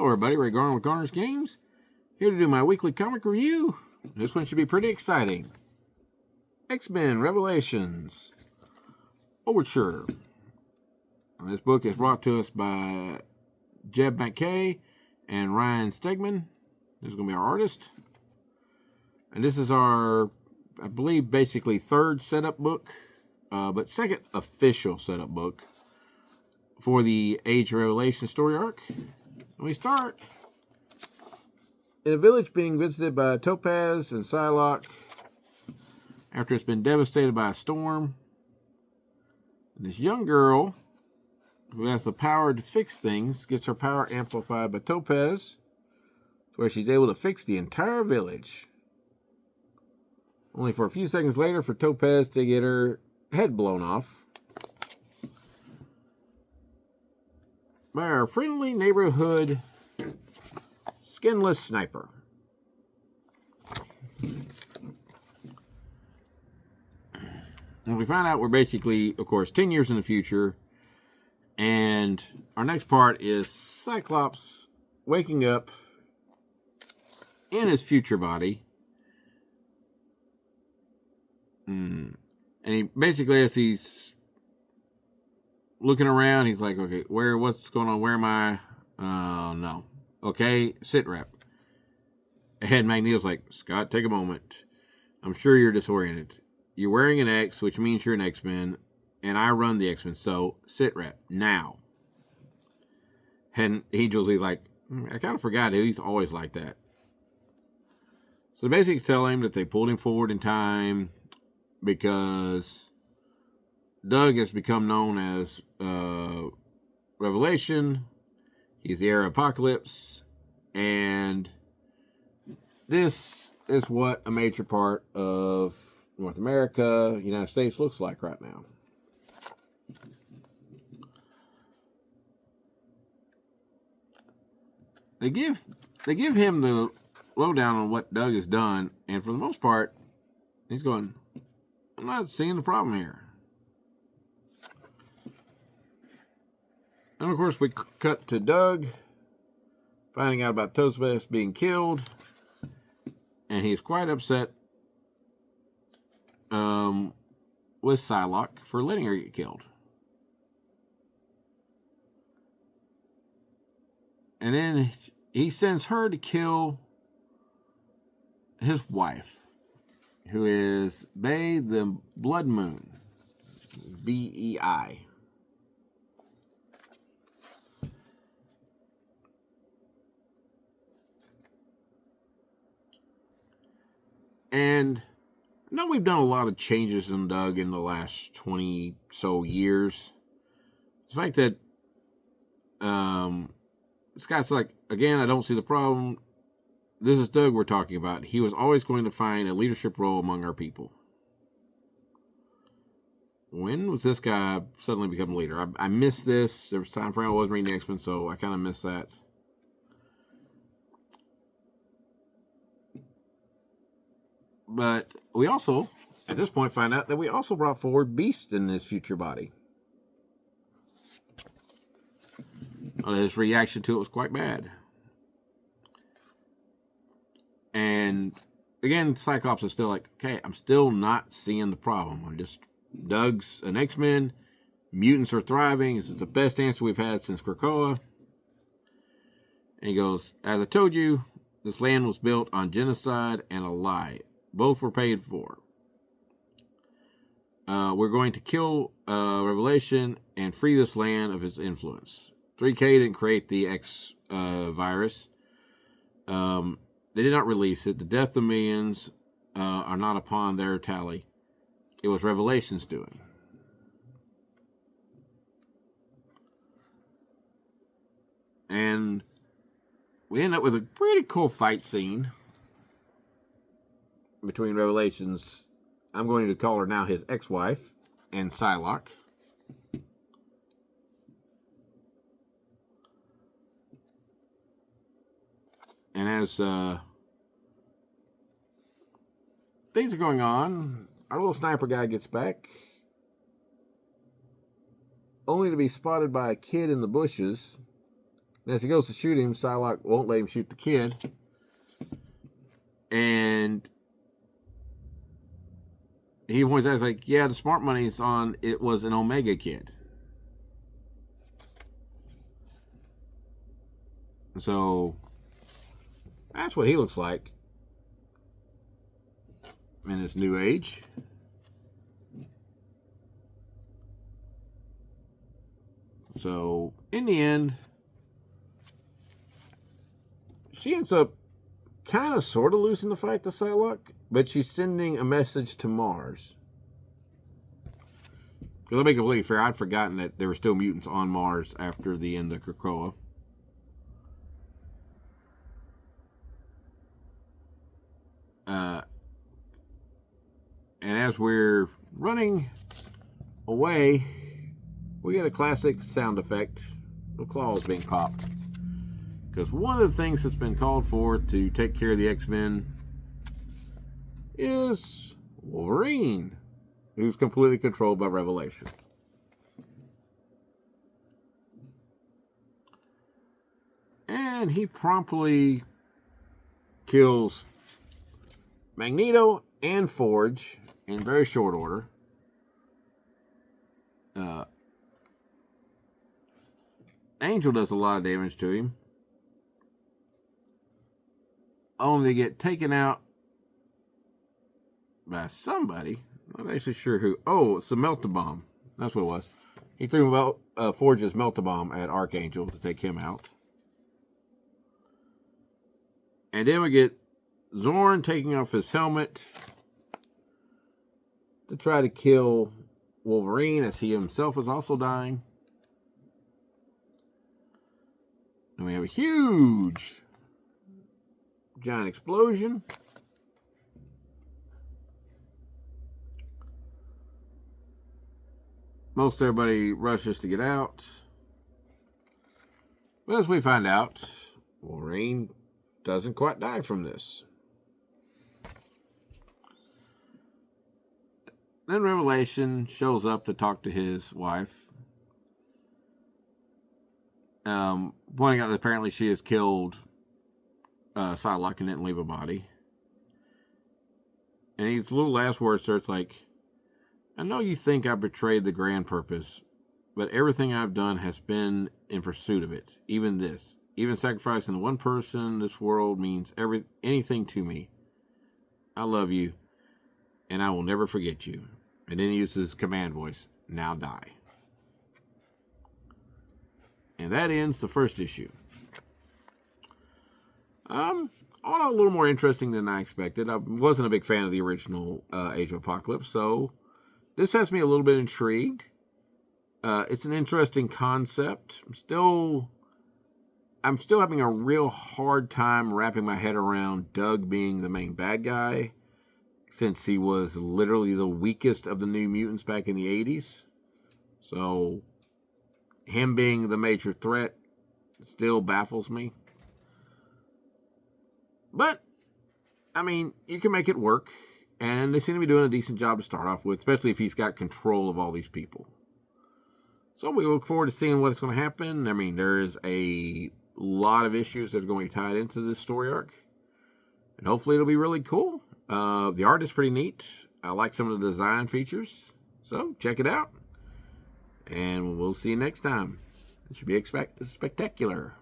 everybody, Ray Garner with Garner's Games, here to do my weekly comic review. This one should be pretty exciting. X-Men Revelations, Overture. And this book is brought to us by MacKay and Ryan Stegman. This is going to be our artist. And this is our, I believe, basically third setup book, but second official setup book for the Age of Revelation story arc. We start in a village being visited by Topaz and Psylocke after it's been devastated by a storm. And this young girl, who has the power to fix things, gets her power amplified by Topaz, where she's able to fix the entire village. Only for a few seconds later for Topaz to get her head blown off by our friendly neighborhood skinless sniper. And we find out we're basically, of course, 10 years in the future. And our next part is Cyclops waking up in his future body. And he basically, as he's looking around, he's like, okay, what's going on? Where am I? No. Okay, sit rep. And Magneto's like, Scott, take a moment. I'm sure you're disoriented. You're wearing an X, which means you're an X-Men, and I run the X-Men, so sit rep now. And Angel's like, I kind of forgot it. He's always like that. So they basically tell him that they pulled him forward in time because Doug has become known as Revelation. He's the era of Apocalypse. And this is what a major part of North America, United States, looks like right now. They give him the lowdown on what Doug has done, and for the most part, he's going, I'm not seeing the problem here. And of course, we cut to Doug finding out about Topaz being killed, and he's quite upset with Psylocke for letting her get killed. And then he sends her to kill his wife, who is Bay the Blood Moon, B-E-I. And I know we've done a lot of changes in Doug in the last 20 so years. The fact that this guy's like, again, I don't see the problem. This is Doug we're talking about. He was always going to find a leadership role among our people. When was this guy suddenly become a leader? I missed this. There was time frame I wasn't reading X-Men, so I kind of missed that. But we also, at this point, find out that we also brought forward Beast in his future body. His reaction to it was quite bad. And again, Cyclops is still like, okay, I'm still not seeing the problem. Doug's an X-Men. Mutants are thriving. This is the best answer we've had since Krakoa. And he goes, as I told you, this land was built on genocide and a lie. Both were paid for. We're going to kill Revelation and free this land of its influence. 3K didn't create the X virus. They did not release it. The death of millions are not upon their tally. It was Revelation's doing. And we end up with a pretty cool fight scene between Revelation's, I'm going to call her now his ex-wife, and Psylocke. And as things are going on, our little sniper guy gets back, only to be spotted by a kid in the bushes And as he goes to shoot him, Psylocke won't let him shoot the kid. And he points out, he's like, yeah, the smart money's on it was an Omega kid. So that's what he looks like in this new age. So in the end, she ends up kind of sort of losing the fight to Psylocke, but she's sending a message to Mars. Because let me be completely fair, I'd forgotten that there were still mutants on Mars after the end of Krakoa. And as we're running away, we get a classic sound effect of claws being popped. Because one of the things that's been called for to take care of the X-Men is Wolverine, who's completely controlled by Revelation. And he promptly kills Magneto and Forge in very short order. Angel does a lot of damage to him, only to get taken out by somebody. I'm not actually sure who. Oh, it's the Melt-A-Bomb. That's what it was. He threw Forge's Melt-A-Bomb at Archangel to take him out. And then we get Zorn taking off his helmet to try to kill Wolverine, as he himself is also dying. And we have a huge giant explosion. Most everybody rushes to get out. But as we find out, Wolverine doesn't quite die from this. Then Revelation shows up to talk to his wife, pointing out that apparently she has killed Psylocke and didn't leave a body. And his little last words starts like, I know you think I betrayed the grand purpose, but everything I've done has been in pursuit of it. Even this. Even sacrificing one person, this world means anything to me. I love you, and I will never forget you. And then he uses his command voice, now die. And that ends the first issue. All a little more interesting than I expected. I wasn't a big fan of the original Age of Apocalypse, so this has me a little bit intrigued. It's an interesting concept. I'm still having a real hard time wrapping my head around Doug being the main bad guy, since he was literally the weakest of the New Mutants back in the 80s. So him being the major threat still baffles me. But, I mean, you can make it work. And they seem to be doing a decent job to start off with, especially if he's got control of all these people. So we look forward to seeing what's going to happen. I mean, there's a lot of issues that are going to be tied into this story arc. And hopefully it'll be really cool. The art is pretty neat. I like some of the design features. So check it out. And we'll see you next time. It should be spectacular.